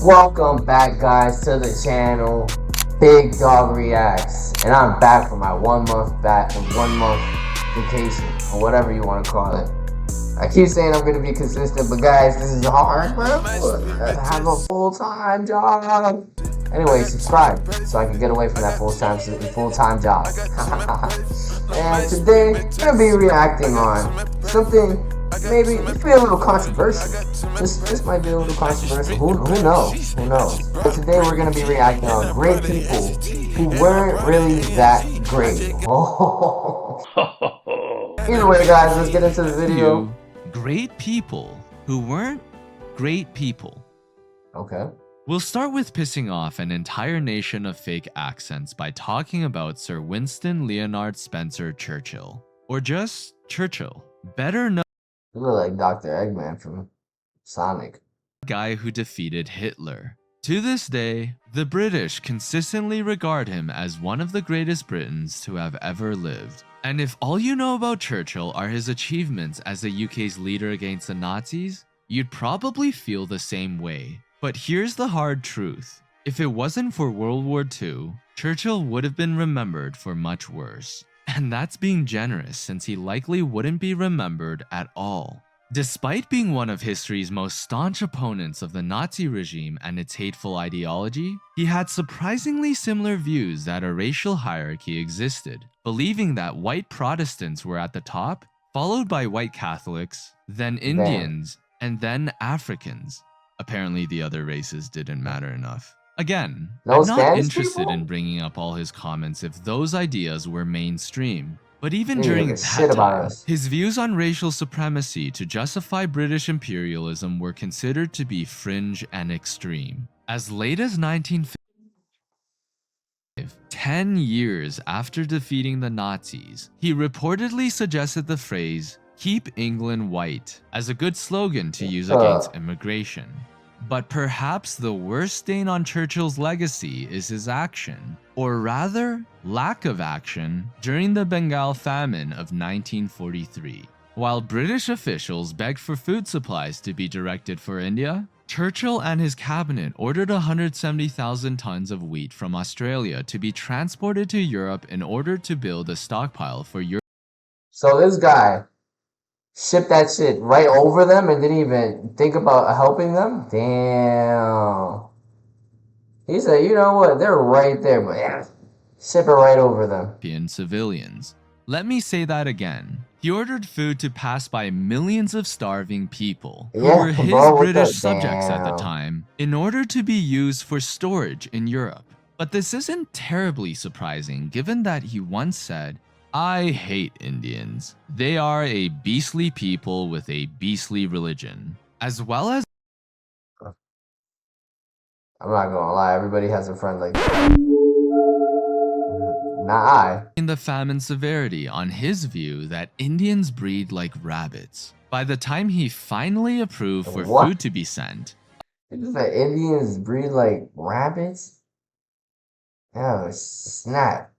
Welcome back, guys, to the channel. Big Dog Reacts, and I'm back from my 1 month vacation, or whatever you want to call it. I keep saying I'm gonna be consistent, but guys, this is hard, bro. I have a full-time job. Anyway, subscribe so I can get away from that full-time job. And today, I'm gonna be reacting on something maybe be a little controversial. This might be a little controversial. Who knows? Who knows? But today we're gonna be reacting on great people who weren't really that great. Oh. Either way, guys, let's get into the video. Great people who weren't great people. Okay. We'll start with pissing off an entire nation of fake accents by talking about Sir Winston Leonard Spencer Churchill, or just Churchill, better known. You look like Dr. Eggman from Sonic. Guy who defeated Hitler. To this day, the British consistently regard him as one of the greatest Britons to have ever lived. And if all you know about Churchill are his achievements as the UK's leader against the Nazis, you'd probably feel the same way. But here's the hard truth. If it wasn't for World War II, Churchill would have been remembered for much worse. And that's being generous, since he likely wouldn't be remembered at all. Despite being one of history's most staunch opponents of the Nazi regime and its hateful ideology, he had surprisingly similar views that a racial hierarchy existed, believing that white Protestants were at the top, followed by white Catholics, then Indians, and then Africans. Apparently the other races didn't matter enough. Again, I'm not interested in bringing up all his comments if those ideas were mainstream. But even during that time, his views on racial supremacy to justify British imperialism were considered to be fringe and extreme. As late as 1955, 10 years after defeating the Nazis, he reportedly suggested the phrase, "Keep England white," as a good slogan to use against immigration. But perhaps the worst stain on Churchill's legacy is his action, or rather, lack of action, during the Bengal famine of 1943. While British officials begged for food supplies to be directed for India, Churchill and his cabinet ordered 170,000 tons of wheat from Australia to be transported to Europe in order to build a stockpile for Europe. So this guy shipped that shit right over them and didn't even think about helping them? Damn. He said, you know what, they're right there, but yeah, ship it right over them. Civilians. Let me say that again. He ordered food to pass by millions of starving people who were his British subjects at the time in order to be used for storage in Europe. But this isn't terribly surprising given that he once said, "I hate Indians. They are a beastly people with a beastly religion," as well as... I'm not gonna lie, everybody has a friend like that. Not I. In the famine severity on his view that Indians breed like rabbits. By the time he finally approved for food to be sent... Is that Indians breed like rabbits? Oh, snap.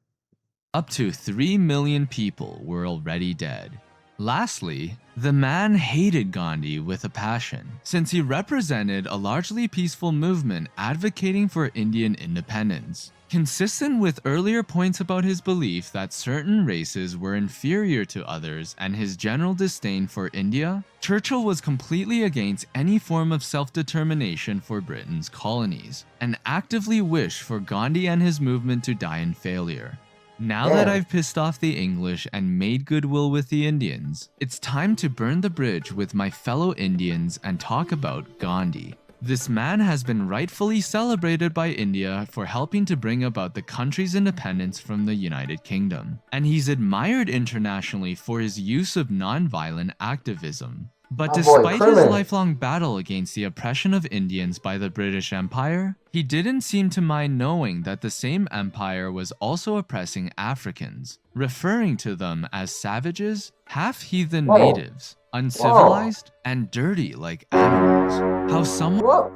Up to 3 million people were already dead. Lastly, the man hated Gandhi with a passion, since he represented a largely peaceful movement advocating for Indian independence. Consistent with earlier points about his belief that certain races were inferior to others and his general disdain for India, Churchill was completely against any form of self-determination for Britain's colonies, and actively wished for Gandhi and his movement to die in failure. Now that I've pissed off the English and made goodwill with the Indians, it's time to burn the bridge with my fellow Indians and talk about Gandhi. This man has been rightfully celebrated by India for helping to bring about the country's independence from the United Kingdom, and he's admired internationally for his use of non-violent activism. But despite his lifelong battle against the oppression of Indians by the British Empire, he didn't seem to mind knowing that the same empire was also oppressing Africans, referring to them as savages, half-heathen natives, uncivilized, and dirty like animals. How someone...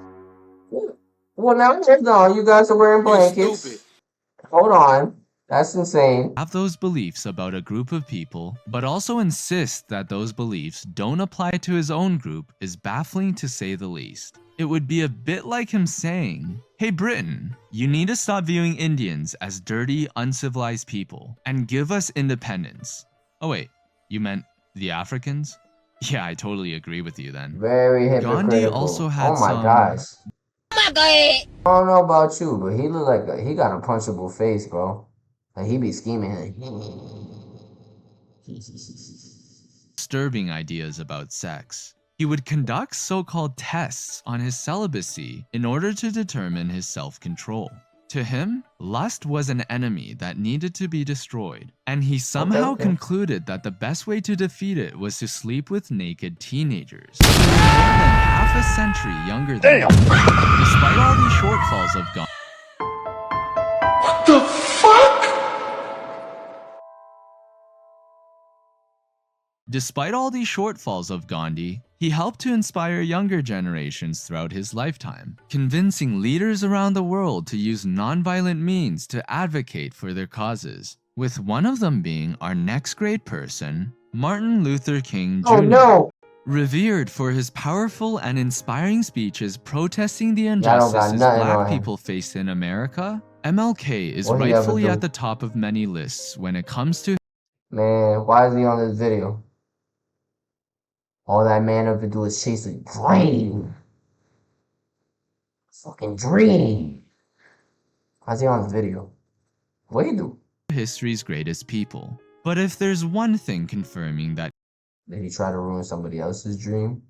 Well, now hold on, you guys are wearing blankets. Hold on. That's insane. Have those beliefs about a group of people, but also insist that those beliefs don't apply to his own group is baffling to say the least. It would be a bit like him saying, "Hey Britain, you need to stop viewing Indians as dirty, uncivilized people and give us independence." Oh wait, you meant the Africans? Yeah, I totally agree with you then. Very hypocritical. Gandhi also had oh my some... gosh. I don't know about you, but he look like he got a punchable face, bro. Like he be scheming. disturbing ideas about sex. He would conduct so-called tests on his celibacy in order to determine his self-control. To him, lust was an enemy that needed to be destroyed, and he somehow concluded that the best way to defeat it was to sleep with naked teenagers, more than half a century younger than him. Despite all these shortfalls of Gandhi, What the fuck? Despite all these shortfalls of Gandhi, he helped to inspire younger generations throughout his lifetime, convincing leaders around the world to use nonviolent means to advocate for their causes, with one of them being our next great person, Martin Luther King Jr. Oh no! Revered for his powerful and inspiring speeches protesting the injustices black people faced in America, MLK is rightfully at the top of many lists when it comes to... Man, why is he on this video? All that man ever do is chase a dream. Fucking dream. Why is he on this video? What do you do? History's greatest people. But if there's one thing confirming that... Did he try to ruin somebody else's dream?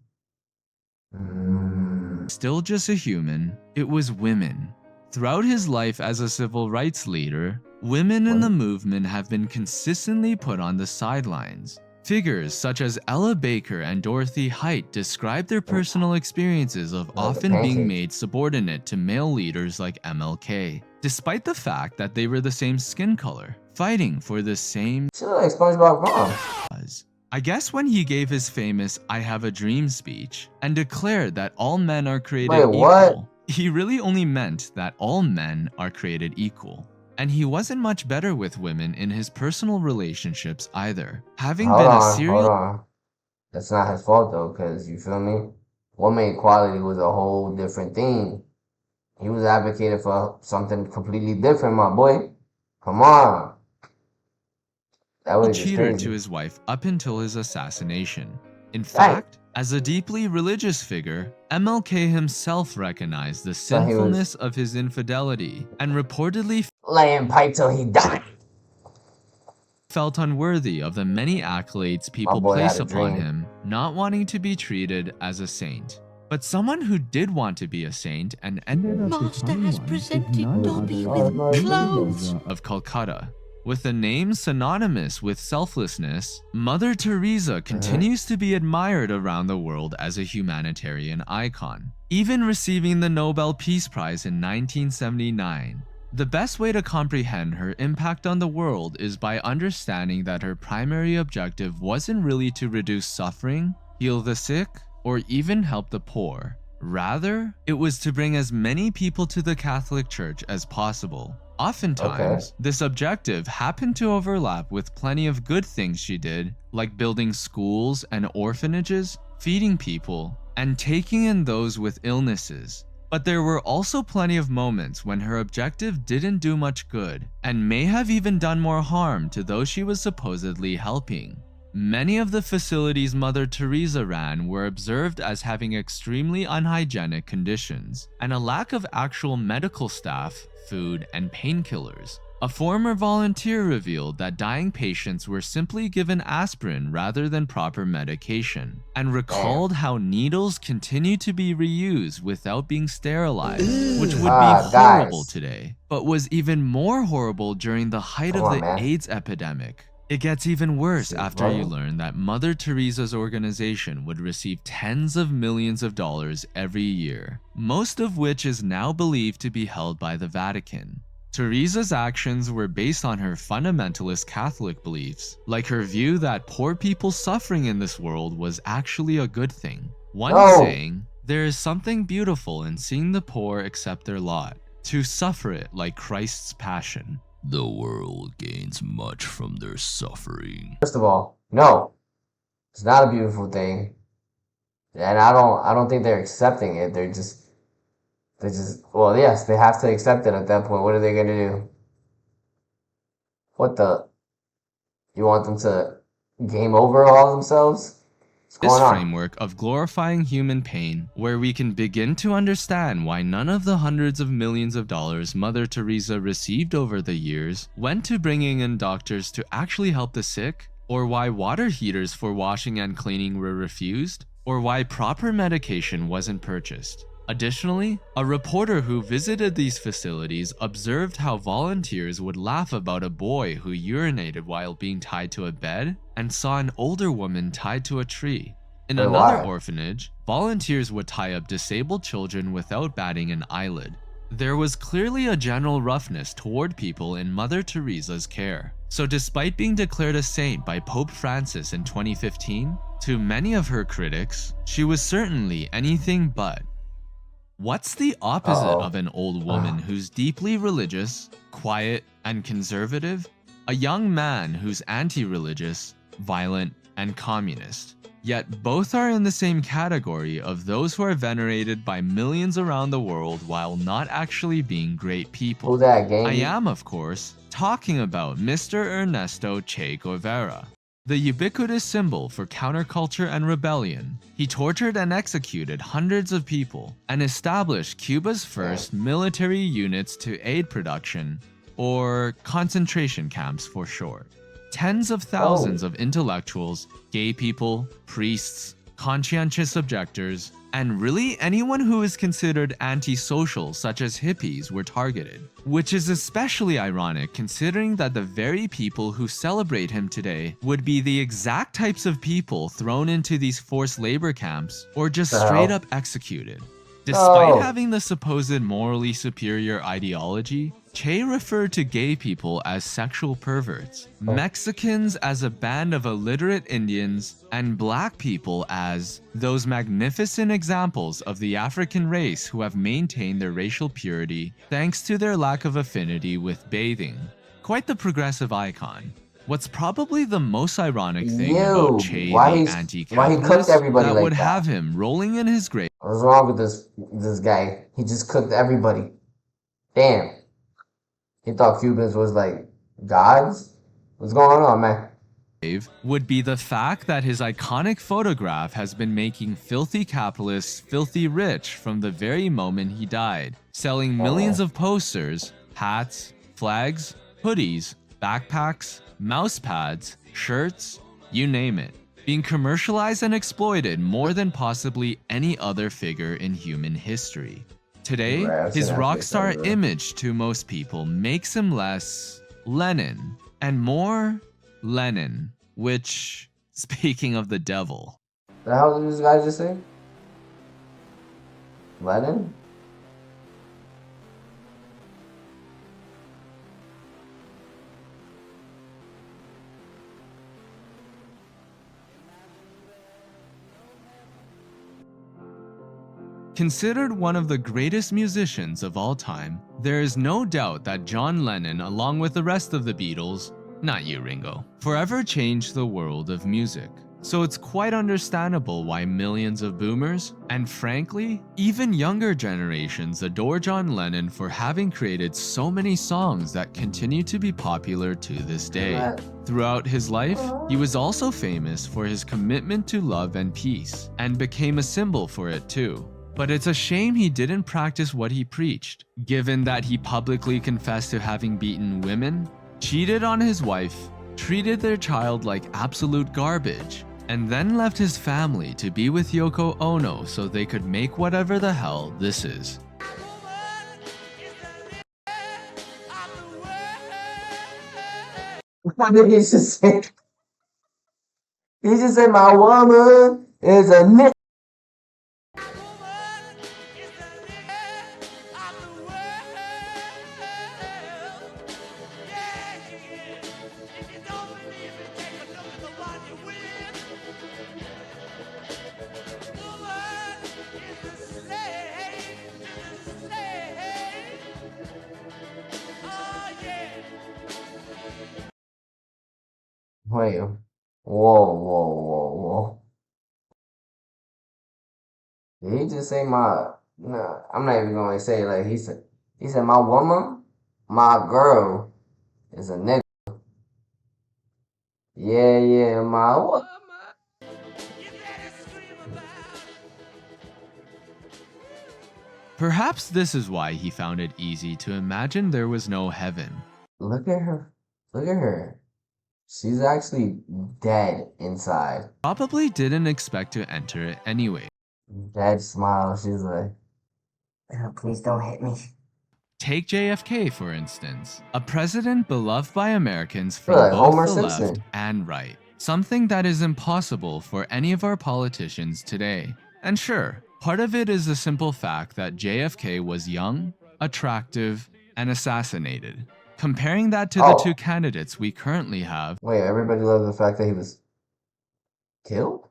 Still just a human, it was women. Throughout his life as a civil rights leader, women in the movement have been consistently put on the sidelines. Figures such as Ella Baker and Dorothy Height describe their personal experiences of often being made subordinate to male leaders like MLK, despite the fact that they were the same skin color, fighting for the same like SpongeBob mom. I guess when he gave his famous "I have a dream" speech and declared that all men are created equal, he really only meant that all men are created equal. And he wasn't much better with women in his personal relationships either, having been a serial... Hold on. That's not his fault though, because you feel me? Woman equality was a whole different thing. He was advocating for something completely different, my boy. Come on. That was cheated to his wife up until his assassination. In fact, as a deeply religious figure, MLK himself recognized the sinfulness of his infidelity and reportedly laying pipe till he died. Felt unworthy of the many accolades people place upon him, not wanting to be treated as a saint. But someone who did want to be a saint and ended up Master has presented Dobby with clothes of Calcutta. With a name synonymous with selflessness, Mother Teresa continues to be admired around the world as a humanitarian icon, even receiving the Nobel Peace Prize in 1979. The best way to comprehend her impact on the world is by understanding that her primary objective wasn't really to reduce suffering, heal the sick, or even help the poor. Rather, it was to bring as many people to the Catholic Church as possible. Oftentimes, this objective happened to overlap with plenty of good things she did, like building schools and orphanages, feeding people, and taking in those with illnesses. But there were also plenty of moments when her objective didn't do much good, and may have even done more harm to those she was supposedly helping. Many of the facilities Mother Teresa ran were observed as having extremely unhygienic conditions, and a lack of actual medical staff, food, and painkillers. A former volunteer revealed that dying patients were simply given aspirin rather than proper medication, and recalled how needles continue to be reused without being sterilized, which would be horrible today, but was even more horrible during the height of the AIDS epidemic. It gets even worse after you learn that Mother Teresa's organization would receive tens of millions of dollars every year, most of which is now believed to be held by the Vatican. Teresa's actions were based on her fundamentalist Catholic beliefs, like her view that poor people suffering in this world was actually a good thing. One saying, "There is something beautiful in seeing the poor accept their lot, to suffer it like Christ's passion." The world gains much from their suffering. First of all, no, it's not a beautiful thing, and I don't think they're accepting it. Well, yes, they have to accept it at that point. What are they gonna do? What the? You want them to game over all themselves? What's This going on? framework of glorifying human pain, where we can begin to understand why none of the hundreds of millions of dollars Mother Teresa received over the years went to bringing in doctors to actually help the sick, or why water heaters for washing and cleaning were refused, or why proper medication wasn't purchased. Additionally, a reporter who visited these facilities observed how volunteers would laugh about a boy who urinated while being tied to a bed and saw an older woman tied to a tree. In Wait, another why? orphanage, volunteers would tie up disabled children without batting an eyelid. There was clearly a general roughness toward people in Mother Teresa's care. So despite being declared a saint by Pope Francis in 2015, to many of her critics, she was certainly anything but. What's the opposite Uh-oh. of an old woman who's deeply religious, quiet, and conservative? A young man who's anti-religious, violent, and communist. Yet both are in the same category of those who are venerated by millions around the world while not actually being great people. Who that, gang? I am, of course, talking about Mr. Ernesto Che Guevara. The ubiquitous symbol for counterculture and rebellion, he tortured and executed hundreds of people and established Cuba's first military units to aid production, or concentration camps for short. Tens of thousands of intellectuals, gay people, priests, conscientious objectors, and really anyone who is considered antisocial such as hippies were targeted. Which is especially ironic considering that the very people who celebrate him today would be the exact types of people thrown into these forced labor camps or just straight up executed. Despite having the supposed morally superior ideology, Che referred to gay people as sexual perverts, Mexicans as a band of illiterate Indians, and black people as those magnificent examples of the African race who have maintained their racial purity thanks to their lack of affinity with bathing. Quite the progressive icon. What's probably the most ironic thing about Che the anti-capitalist that would have him rolling in his grave. What's wrong with this guy? He just cooked everybody. Damn. He thought Cubans was like gods? What's going on, man? Would be the fact that his iconic photograph has been making filthy capitalists filthy rich from the very moment he died, selling millions of posters, hats, flags, hoodies, backpacks, mouse pads, shirts, you name it, being commercialized and exploited more than possibly any other figure in human history. Today, his rock star image to most people makes him less Lenin and more Lenin, which, speaking of the devil. The hell did this guy just say? Lenin? Considered one of the greatest musicians of all time, there is no doubt that John Lennon, along with the rest of the Beatles, not you Ringo, forever changed the world of music. So it's quite understandable why millions of boomers, and frankly, even younger generations adore John Lennon for having created so many songs that continue to be popular to this day. Throughout his life, he was also famous for his commitment to love and peace, and became a symbol for it too. But it's a shame he didn't practice what he preached, given that he publicly confessed to having beaten women, cheated on his wife, treated their child like absolute garbage, and then left his family to be with Yoko Ono so they could make whatever the hell this is. What did he just say? He just said my woman is a nigga. Wait. Whoa, whoa, whoa, whoa. Did he just say my? No, I'm not even gonna say it like he said my woman, my girl is a nigga. Yeah, yeah, my what? Perhaps this is why he found it easy to imagine there was no heaven. Look at her. Look at her. She's actually dead inside. Probably didn't expect to enter it anyway. Dead smile. She's like, "Oh, please don't hit me." Take JFK, for instance, a president beloved by Americans Feel from like both Homer the Simpson. left and right. Something that is impossible for any of our politicians today. And sure, part of it is the simple fact that JFK was young, attractive, and assassinated. Comparing that to the two candidates we currently have, Wait, everybody loves the fact that he was killed?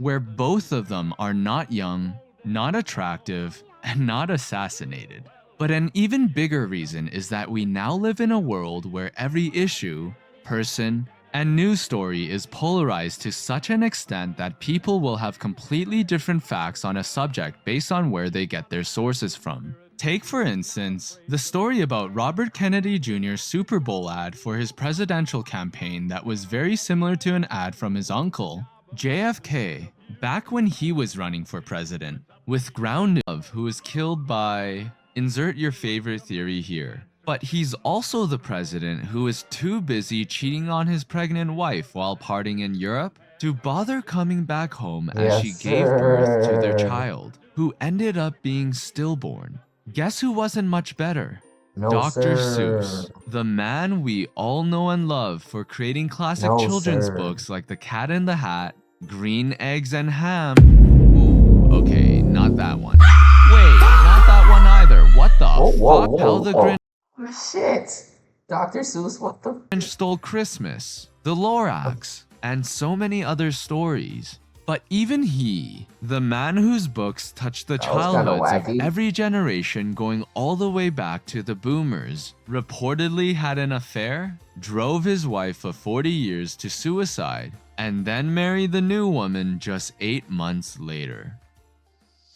where both of them are not young, not attractive, and not assassinated. But an even bigger reason is that we now live in a world where every issue, person, and news story is polarized to such an extent that people will have completely different facts on a subject based on where they get their sources from. Take, for instance, the story about Robert Kennedy Jr.'s Super Bowl ad for his presidential campaign that was very similar to an ad from his uncle, JFK, back when he was running for president, with ground of who was killed by... insert your favorite theory here. But he's also the president who is too busy cheating on his pregnant wife while partying in Europe to bother coming back home as she gave birth to their child, who ended up being stillborn. Guess who wasn't much better? No, Dr. sir. Seuss, the man we all know and love for creating classic children's books like The Cat in the Hat, Green Eggs and Ham. Ooh, okay, not that one. Wait, not that one either. What the fuck? How the Grinch Shit. Dr. Seuss, what the? Stole Christmas, The Lorax, and so many other stories. But even he, the man whose books touched the childhoods of every generation going all the way back to the boomers, reportedly had an affair, drove his wife of 40 years to suicide, and then married the new woman just 8 months later.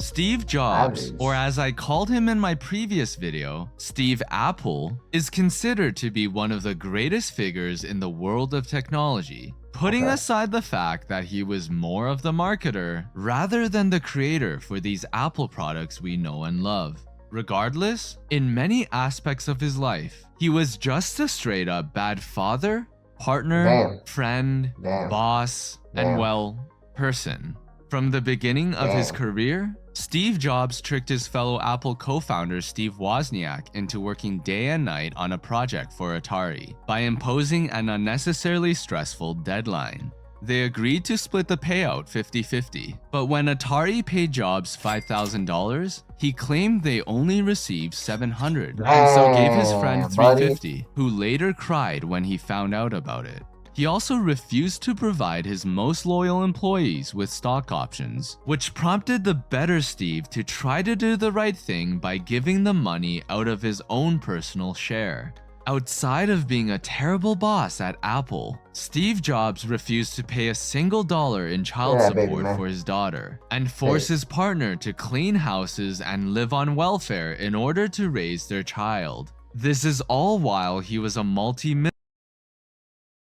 Steve Jobs, or as I called him in my previous video, Steve Apple, is considered to be one of the greatest figures in the world of technology, putting aside the fact that he was more of the marketer rather than the creator for these Apple products we know and love. Regardless, in many aspects of his life, he was just a straight up bad father, partner, friend, boss, and well, person. From the beginning of his career, Steve Jobs tricked his fellow Apple co-founder Steve Wozniak into working day and night on a project for Atari by imposing an unnecessarily stressful deadline. They agreed to split the payout 50-50, but when Atari paid Jobs $5,000, he claimed they only received $700 and so gave his friend $350, who later cried when he found out about it. He also refused to provide his most loyal employees with stock options, which prompted the better Steve to try to do the right thing by giving them money out of his own personal share. Outside of being a terrible boss at Apple, Steve Jobs refused to pay a single dollar in child support for his daughter, and forced his partner to clean houses and live on welfare in order to raise their child. This is all while he was a multi-millionaire.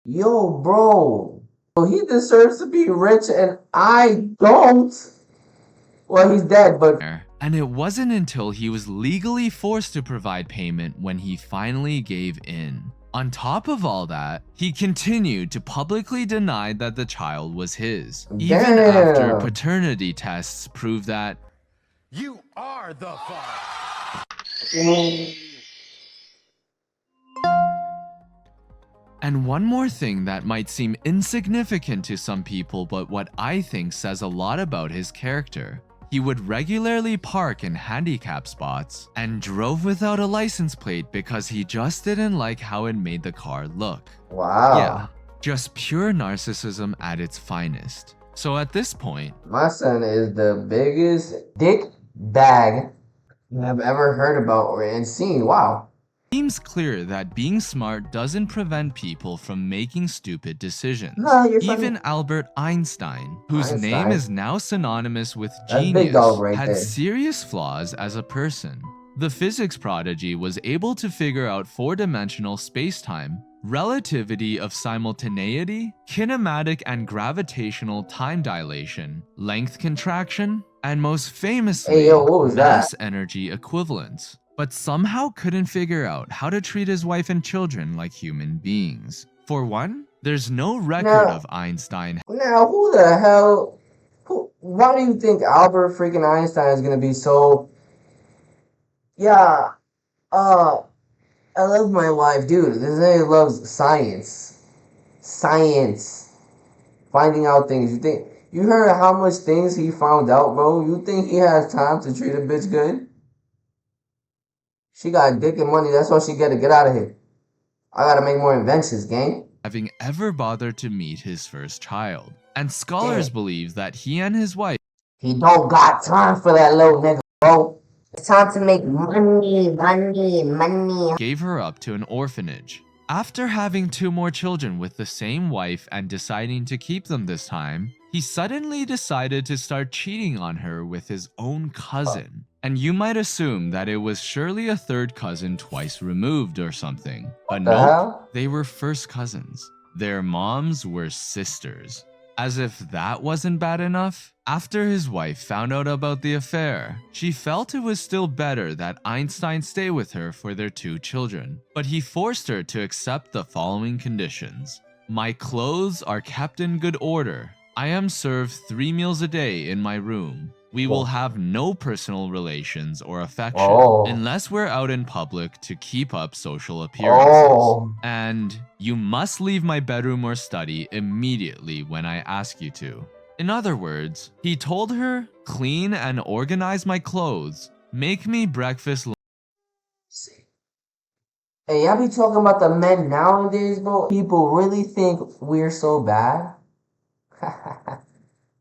Yo, bro. He deserves to be rich and I don't. Well, he's dead, but... And it wasn't until he was legally forced to provide payment when he finally gave in. On top of all that, he continued to publicly deny that the child was his, even after paternity tests proved that you are the father. And one more thing that might seem insignificant to some people, but what I think says a lot about his character. He would regularly park in handicap spots and drove without a license plate because he just didn't like how it made the car look. Wow. Yeah, just pure narcissism at its finest. So at this point, my son is the biggest dick bag I've ever heard about or seen. Wow. Seems clear that being smart doesn't prevent people from making stupid decisions. No, you're Even Albert Einstein, whose name is now synonymous with That's big genius, dog right had there. serious flaws as a person. The physics prodigy was able to figure out four-dimensional space-time, relativity of simultaneity, kinematic and gravitational time dilation, length contraction, and most famously, Hey, yo, what was mass that? energy equivalence, but somehow couldn't figure out how to treat his wife and children like human beings. For one, there's no record of Einstein. Now, who the hell? Why do you think Albert freaking Einstein is gonna be so? Yeah, I love my wife, dude. This nigga loves science. Science. Finding out things. You heard how much things he found out, bro? You think he has time to treat a bitch good? She got dick and money, that's why she gotta get out of here. I gotta make more inventions, gang. Having ever bothered to meet his first child. And scholars believe that he and his wife He don't got time for that little nigga, bro. It's time to make money. gave her up to an orphanage. After having 2 more children with the same wife and deciding to keep them this time, he suddenly decided to start cheating on her with his own cousin. And you might assume that it was surely a third cousin twice removed or something. But the nope, hell? they were first cousins. Their moms were sisters. As if that wasn't bad enough, after his wife found out about the affair, she felt it was still better that Einstein stay with her for their 2 children. But he forced her to accept the following conditions. My clothes are kept in good order. I am served 3 meals a day in my room. We will have no personal relations or affection unless we're out in public to keep up social appearances. And you must leave my bedroom or study immediately when I ask you to. In other words, he told her, clean and organize my clothes, make me breakfast. Hey, y'all be talking about the men nowadays, bro? People really think we're so bad?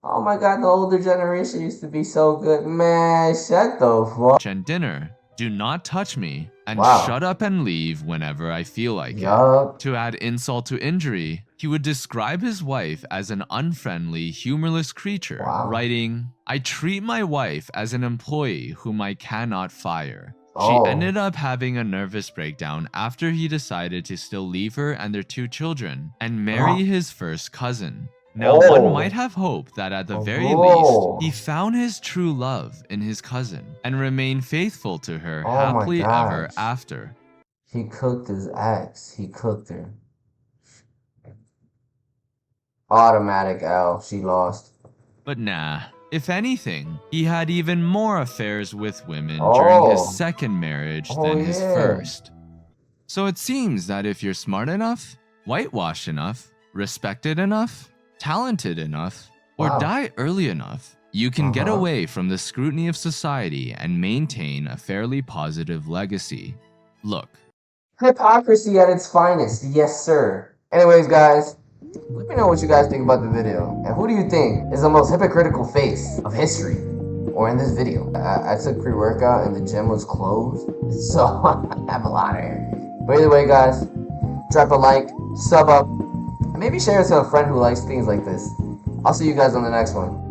Oh my god, the older generation used to be so good. Man, shut the fuck. And dinner, do not touch me, and shut up and leave whenever I feel like it. To add insult to injury, he would describe his wife as an unfriendly, humorless creature, writing, I treat my wife as an employee whom I cannot fire. She ended up having a nervous breakdown after he decided to still leave her and their 2 children and marry his first cousin. Now, one might have hoped that at the very least, he found his true love in his cousin and remained faithful to her happily ever after. He cooked his ex. He cooked her. Automatic L. She lost. But nah, if anything, he had even more affairs with women during his second marriage than his first. So it seems that if you're smart enough, whitewashed enough, respected enough, talented enough, or die early enough, you can get away from the scrutiny of society and maintain a fairly positive legacy. Look. Hypocrisy at its finest, yes sir. Anyways guys, let me know what you guys think about the video. And who do you think is the most hypocritical face of history? Or in this video. I took pre-workout and the gym was closed, so I have a lot of hair. But either way guys, drop a like, sub up, and maybe share it to a friend who likes things like this. I'll see you guys on the next one.